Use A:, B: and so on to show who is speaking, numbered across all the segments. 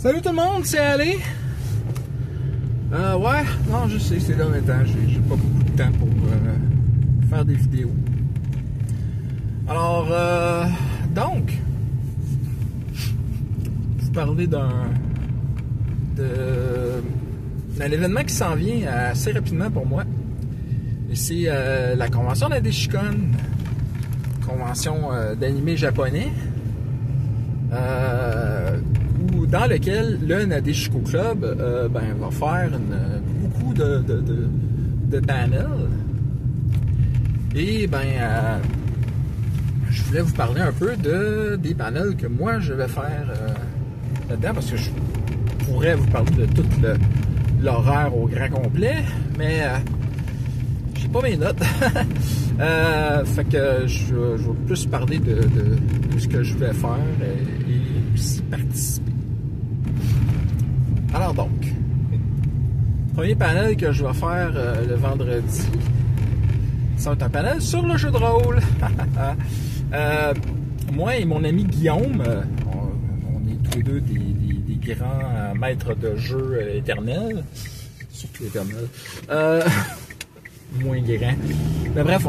A: Salut tout le monde, c'est Ali. Ouais, non, je sais, c'est dans le temps. J'ai pas beaucoup de temps pour faire des vidéos. Alors, donc, vous parlez d'un événement qui s'en vient assez rapidement pour moi. Et c'est la convention Nadeshikon, convention d'animé japonais, dans lequel le Nadeshiko Club va faire beaucoup de panels. Et je voulais vous parler un peu des panels que moi je vais faire là-dedans, parce que je pourrais vous parler de tout l'horaire au grand complet, mais j'ai pas mes notes. Fait que je vais plus parler de ce que je vais faire et aussi participer. Alors donc, premier panel que je vais faire le vendredi, ça va être un panel sur le jeu de rôle. Moi et mon ami Guillaume, on est tous les deux des grands maîtres de jeu éternels, surtout éternels, moins grands. Mais bref,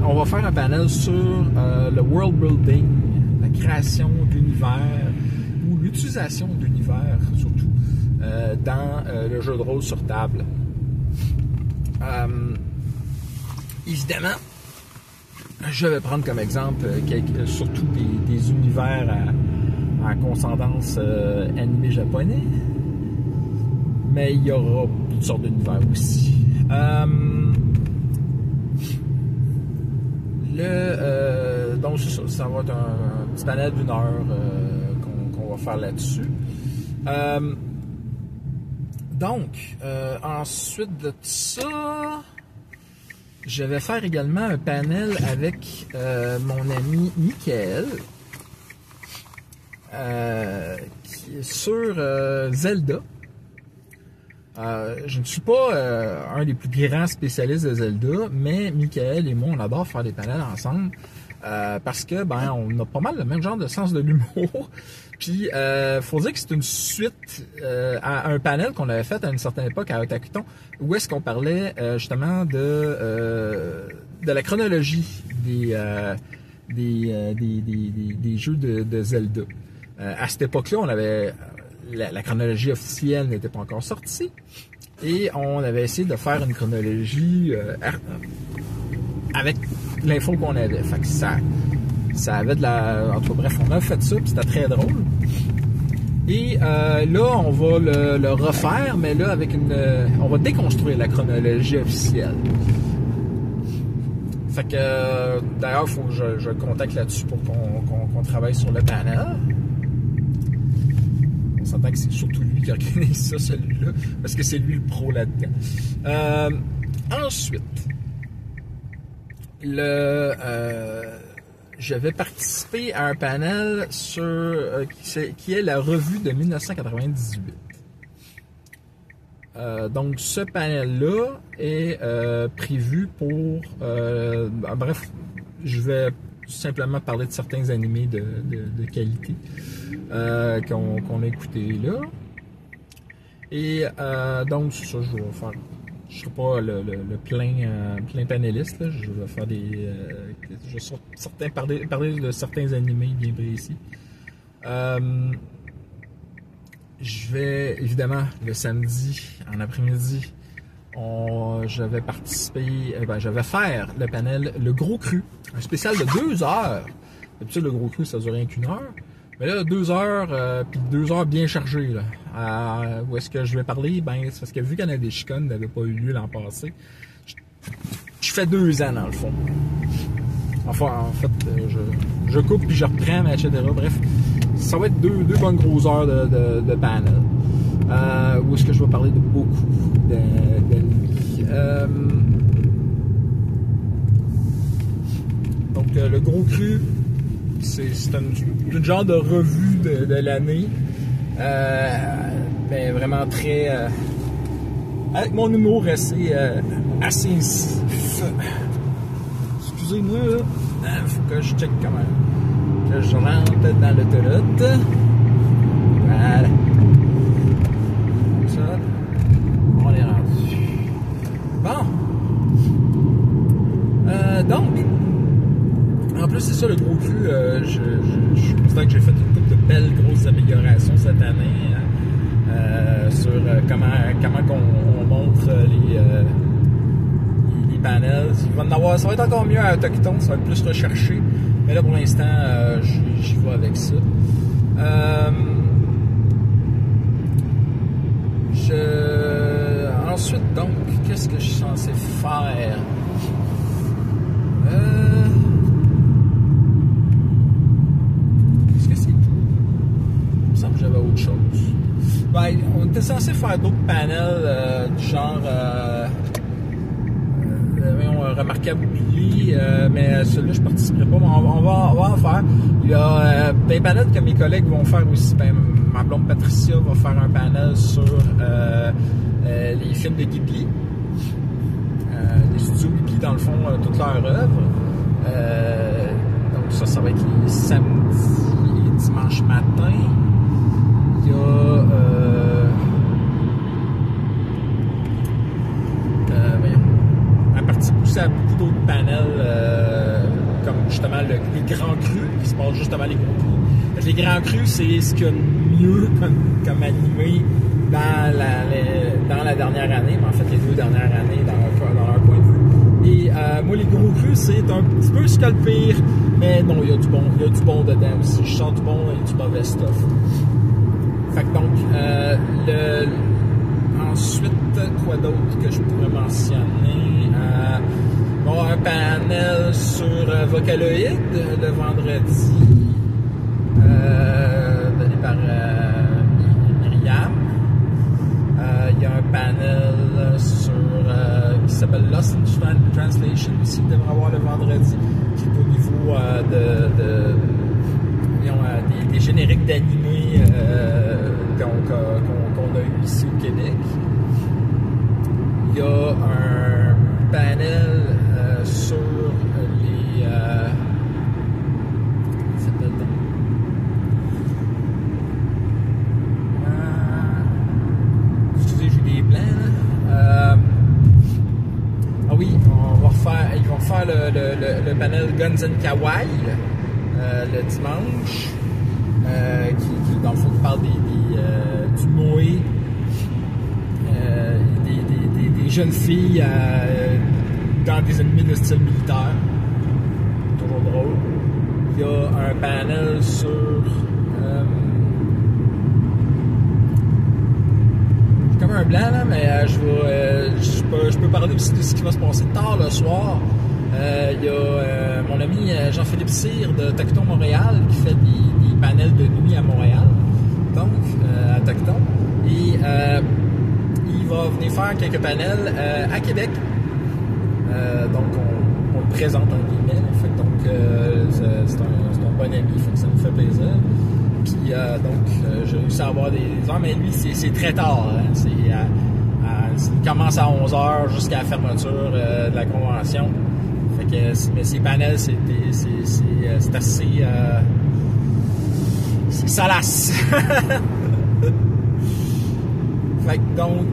A: on va faire un panel sur le world building, la création d'univers, ou l'utilisation d'univers surtout, dans le jeu de rôle sur table. Évidemment, je vais prendre comme exemple surtout des univers à consonance animé japonais, mais il y aura toutes sortes d'univers aussi. Donc ça va être un petit panel d'une heure qu'on va faire là-dessus. Ensuite de ça, je vais faire également un panel avec mon ami Michael sur Zelda. Je ne suis pas un des plus grands spécialistes de Zelda, mais Michael et moi, on adore faire des panels ensemble parce que on a pas mal le même genre de sens de l'humour. Puis, faut dire que c'est une suite à un panel qu'on avait fait à une certaine époque à Otakuton, où est-ce qu'on parlait justement de la chronologie des jeux de Zelda. À cette époque-là, on avait la chronologie officielle n'était pas encore sortie, et on avait essayé de faire une chronologie avec l'info qu'on avait. Fait que ça avait de la... En tout cas, bref, on a fait ça, puis c'était très drôle. Et là, on va le refaire, mais là, avec on va déconstruire la chronologie officielle. Fait que, d'ailleurs, il faut que je le contacte là-dessus pour qu'on travaille sur le panel. On s'entend que c'est surtout lui qui organise ça, celui-là, parce que c'est lui le pro là-dedans. Ensuite, je vais participer à un panel qui est la revue de 1998. Donc, ce panel-là est prévu pour... bref, je vais simplement parler de certains animés de qualité qu'on a écoutés là. Et donc, c'est ça, je vais faire... Je ne serai pas le plein panéliste, là. Je vais faire je vais parler de certains animés bien précis. Je vais, évidemment, le samedi, en après-midi, je vais participer, je vais faire le panel Le Gros Cru, un spécial de 2 heures. D'habitude, le Gros Cru, ça dure rien qu'1 heure. Mais là, 2 heures, puis 2 heures bien chargées, là. Où est-ce que je vais parler? C'est parce que vu qu'en Nadeshikon n'avait pas eu lieu l'an passé, je fais 2 ans, dans le fond. Enfin, en fait, je coupe puis je reprends, etc. Bref, ça va être 2 bonnes grosses heures de panel. Où est-ce que je vais parler de beaucoup d'animés. Donc, Le Gros Cru, c'est une genre de revue de l'année. Mais vraiment très... avec mon humour assez incisif. Excusez-moi, là. Faut que je check comment. Que je rentre dans l'autoroute. je considère que j'ai fait une couple de belles grosses améliorations cette année sur comment on montre les panels. Ça va être encore mieux à Autochton, ça va être plus recherché. Mais là, pour l'instant, j'y vais avec ça. Ensuite, donc, qu'est-ce que je suis censé faire? Est-ce que c'est tout? Il me semble que j'avais autre chose. Ben, on était censé faire d'autres panels du genre remarquable oubli, mais celui-là je participerai pas, mais on va en faire. Il y a des panels que mes collègues vont faire aussi. Ben, ma blonde Patricia va faire un panel sur les films de Ghibli. Les studios Ghibli, dans le fond, toute leur œuvre. Donc ça va être les samedis et dimanches matin. Il y a à beaucoup d'autres panels comme justement les grands crus qui se passent justement les gros crus. Les grands crus, c'est ce qu'il y a de mieux comme animé dans la dernière année, mais en fait les 2 dernières années dans leur point de vue. Et moi les gros crus, c'est un petit peu ce qu'il y a le pire, mais non, il y a du bon dedans aussi. Je sens du bon et du mauvais stuff. Fait que donc ensuite, quoi d'autre que je pourrais mentionner? Un panel sur Vocaloid le vendredi, donné par Myriam. Il y a un panel qui s'appelle Lost in Translation aussi, qui devrait avoir le vendredi, qui est au niveau des génériques d'animés qu'on a eu ici au Québec. Il y a un panel sur les excusez, j'ai des blancs là. Oui, ils vont faire le panel Guns and Kawaii le dimanche, qui dans le fond parle du Moe, des jeunes filles dans des ennemis de style militaire. Toujours drôle. Il y a un panel sur j'ai comme un blanc là, mais je peux parler aussi de ce qui va se passer tard le soir. Il y a mon ami Jean-Philippe Cyr de Tacton Montréal qui fait des panels de nuit à Montréal, donc à Tacton, et il va venir faire quelques panels à Québec. Donc on le présente en guillemets. Fait, donc c'est un bon ami, fait que ça nous fait plaisir. Puis donc j'ai réussi à avoir des heures, mais lui c'est très tard. Hein, il commence à 11h jusqu'à la fermeture de la convention. Fait que mais ces panels c'est assez c'est salace. Fait que donc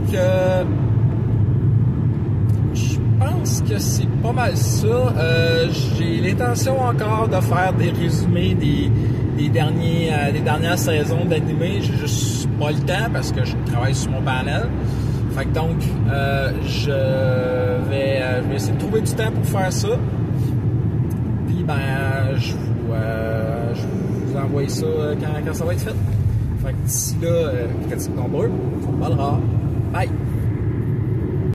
A: je pense que c'est pas mal ça. J'ai l'intention encore de faire des résumés des dernières saisons d'animé. J'ai juste pas le temps parce que je travaille sur mon panel. Fait que donc je vais essayer de trouver du temps pour faire ça. Puis je vous envoie ça quand ça va être fait. Fait que d'ici là, quand c'est nombreux, on parlera. Bye!